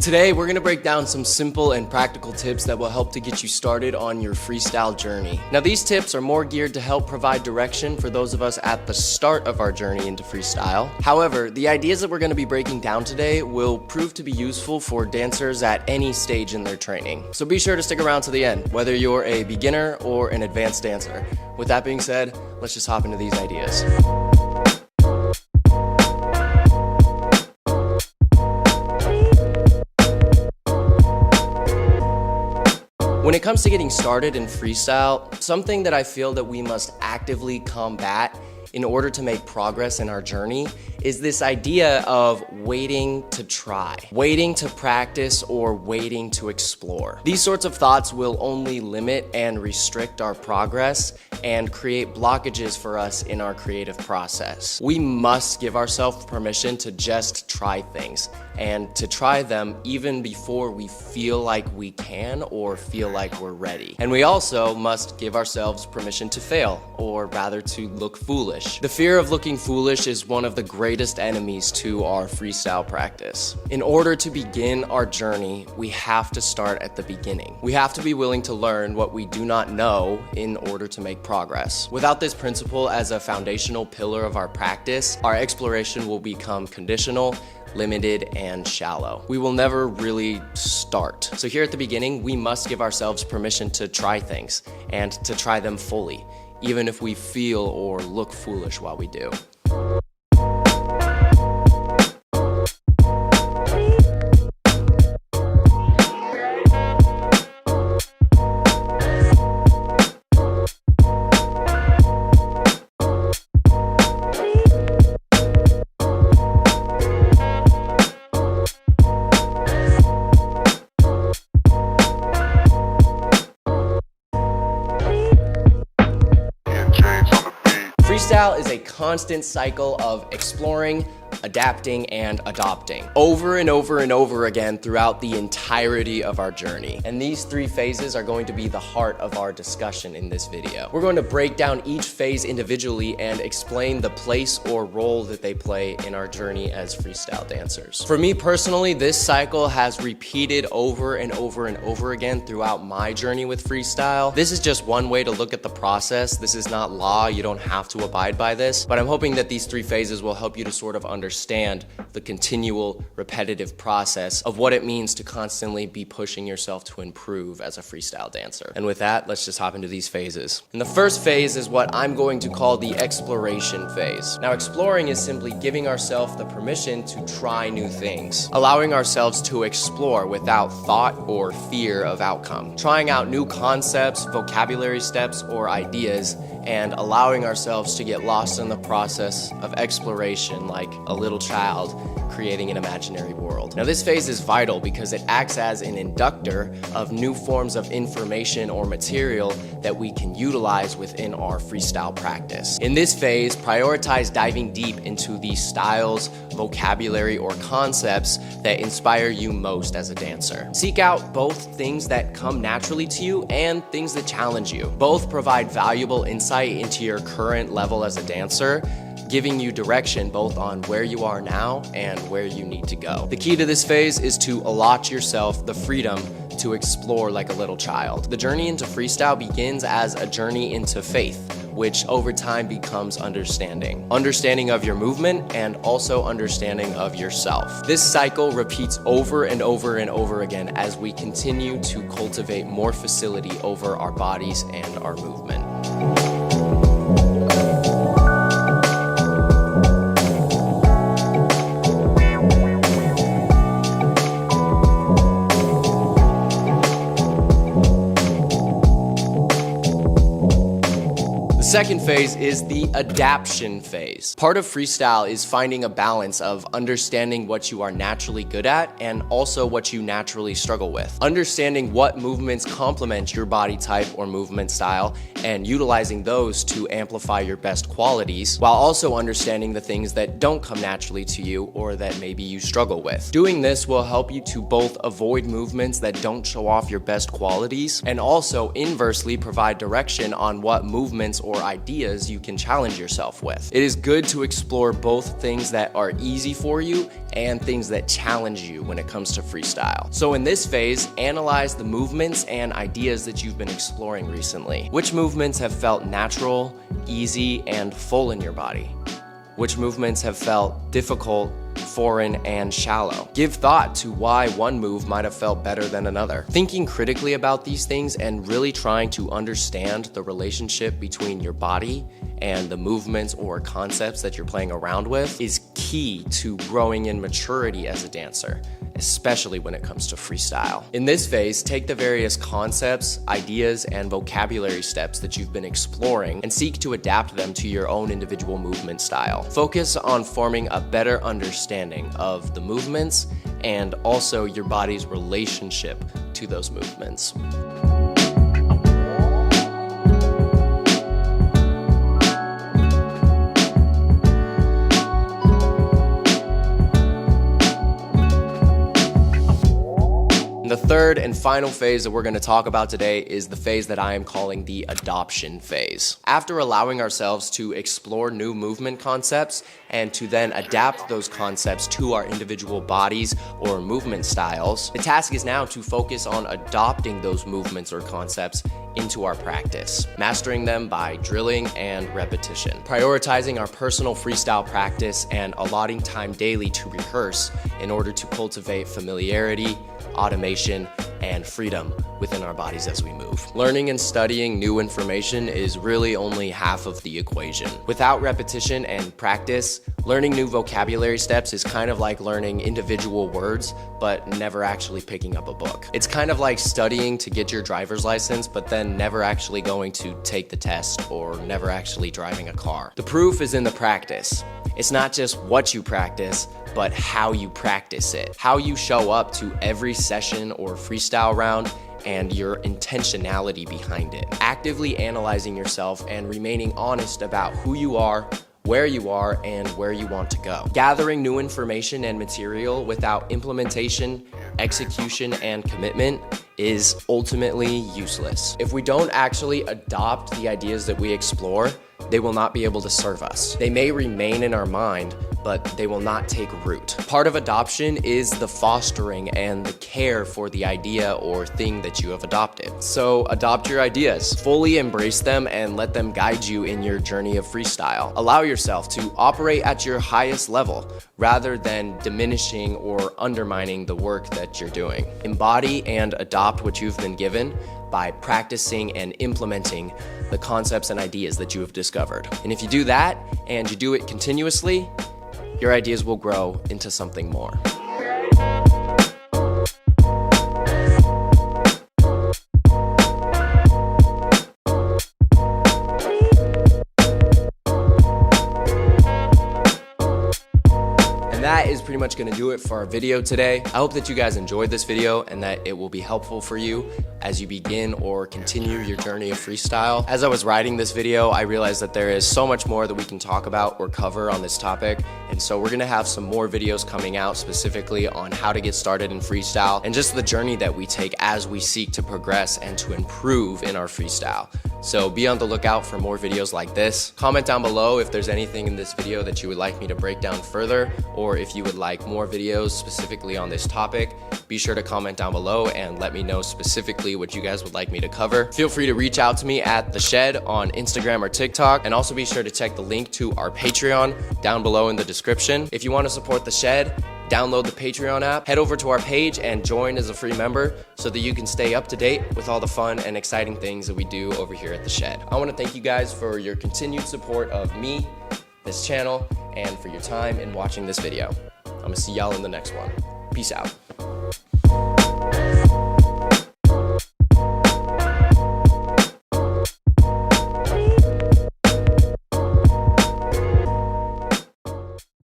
Today, we're gonna break down some simple and practical tips that will help to get you started on your freestyle journey. Now, these tips are more geared to help provide direction for those of us at the start of our journey into freestyle. However, the ideas that we're gonna be breaking down today will prove to be useful for dancers at any stage in their training. So be sure to stick around to the end, whether you're a beginner or an advanced dancer. With that being said, let's just hop into these ideas. When it comes to getting started in freestyle, something that I feel that we must actively combat in order to make progress in our journey is this idea of waiting to try, waiting to practice, or waiting to explore. These sorts of thoughts will only limit and restrict our progress and create blockages for us in our creative process. We must give ourselves permission to just try things and to try them even before we feel like we can or feel like we're ready. And we also must give ourselves permission to fail, or rather to look foolish. The fear of looking foolish is one of the greatest enemies to our freestyle practice. In order to begin our journey, we have to start at the beginning. We have to be willing to learn what we do not know in order to make progress. Without this principle as a foundational pillar of our practice, our exploration will become conditional, limited, and shallow. We will never really start. So here at the beginning, we must give ourselves permission to try things and to try them fully, even if we feel or look foolish while we do. Freestyle is a constant cycle of exploring, adapting, and adopting over and over and over again throughout the entirety of our journey. And these three phases are going to be the heart of our discussion in this video. We're going to break down each phase individually and explain the place or role that they play in our journey as freestyle dancers. For me personally, this cycle has repeated over and over and over again throughout my journey with freestyle. This is just one way to look at the process. This is not law. You don't have to abide by this, but I'm hoping that these three phases will help you to sort of understand the continual repetitive process of what it means to constantly be pushing yourself to improve as a freestyle dancer. And with that, let's just hop into these phases. And the first phase is what I'm going to call the exploration phase. Now, exploring is simply giving ourselves the permission to try new things, allowing ourselves to explore without thought or fear of outcome, trying out new concepts, vocabulary steps, or ideas, and allowing ourselves to get lost in the process of exploration like a little child creating an imaginary world. Now, this phase is vital because it acts as an inductor of new forms of information or material that we can utilize within our freestyle practice. In this phase, prioritize diving deep into the styles, vocabulary, or concepts that inspire you most as a dancer. Seek out both things that come naturally to you and things that challenge you. Both provide valuable insight into your current level as a dancer, giving you direction both on where you are now and where you need to go. The key to this phase is to allot yourself the freedom to explore like a little child. The journey into freestyle begins as a journey into faith, which over time becomes understanding. Understanding of your movement and also understanding of yourself. This cycle repeats over and over and over again as we continue to cultivate more facility over our bodies and our movement. The second phase is the adaption phase. Part of freestyle is finding a balance of understanding what you are naturally good at and also what you naturally struggle with. Understanding what movements complement your body type or movement style and utilizing those to amplify your best qualities, while also understanding the things that don't come naturally to you or that maybe you struggle with. Doing this will help you to both avoid movements that don't show off your best qualities and also inversely provide direction on what movements or or ideas you can challenge yourself with. It is good to explore both things that are easy for you and things that challenge you when it comes to freestyle. So in this phase, analyze the movements and ideas that you've been exploring recently. Which movements have felt natural, easy, and full in your body? Which movements have felt difficult, foreign, and shallow? Give thought to why one move might have felt better than another. Thinking critically about these things and really trying to understand the relationship between your body and the movements or concepts that you're playing around with is key to growing in maturity as a dancer, especially when it comes to freestyle. In this phase, take the various concepts, ideas, and vocabulary steps that you've been exploring and seek to adapt them to your own individual movement style. Focus on forming a better understanding of the movements and also your body's relationship to those movements. The third and final phase that we're going to talk about today is the phase that I am calling the adoption phase. After allowing ourselves to explore new movement concepts and to then adapt those concepts to our individual bodies or movement styles, the task is now to focus on adopting those movements or concepts into our practice, mastering them by drilling and repetition, prioritizing our personal freestyle practice and allotting time daily to rehearse in order to cultivate familiarity, automation, and freedom within our bodies as we move. Learning and studying new information is really only half of the equation. Without repetition and practice, learning new vocabulary steps is kind of like learning individual words, but never actually picking up a book. It's kind of like studying to get your driver's license, but then never actually going to take the test or never actually driving a car. The proof is in the practice. It's not just what you practice, but how you practice it. How you show up to every session or freestyle round and your intentionality behind it. Actively analyzing yourself and remaining honest about who you are, where you are, and where you want to go. Gathering new information and material without implementation, execution, and commitment is ultimately useless. If we don't actually adopt the ideas that we explore, they will not be able to serve us. They may remain in our mind, but they will not take root. Part of adoption is the fostering and the care for the idea or thing that you have adopted. So adopt your ideas, fully embrace them, and let them guide you in your journey of freestyle. Allow yourself to operate at your highest level rather than diminishing or undermining the work that you're doing. Embody and adopt what you've been given by practicing and implementing the concepts and ideas that you have discovered. And if you do that and you do it continuously, your ideas will grow into something more. And that is pretty much gonna do it for our video today. I hope that you guys enjoyed this video and that it will be helpful for you as you begin or continue your journey of freestyle. As I was writing this video, I realized that there is so much more that we can talk about or cover on this topic. And so we're gonna have some more videos coming out specifically on how to get started in freestyle and just the journey that we take as we seek to progress and to improve in our freestyle. So be on the lookout for more videos like this. Comment down below if there's anything in this video that you would like me to break down further, or if you would like more videos specifically on this topic. Be sure to comment down below and let me know specifically what you guys would like me to cover. Feel free to reach out to me at The Shed on Instagram or TikTok, and also be sure to check the link to our Patreon down below in the description. If you want to support The Shed, download the Patreon app, head over to our page and join as a free member so that you can stay up to date with all the fun and exciting things that we do over here at The Shed. I want to thank you guys for your continued support of me, this channel, and for your time in watching this video. I'm gonna see y'all in the next one. Peace out.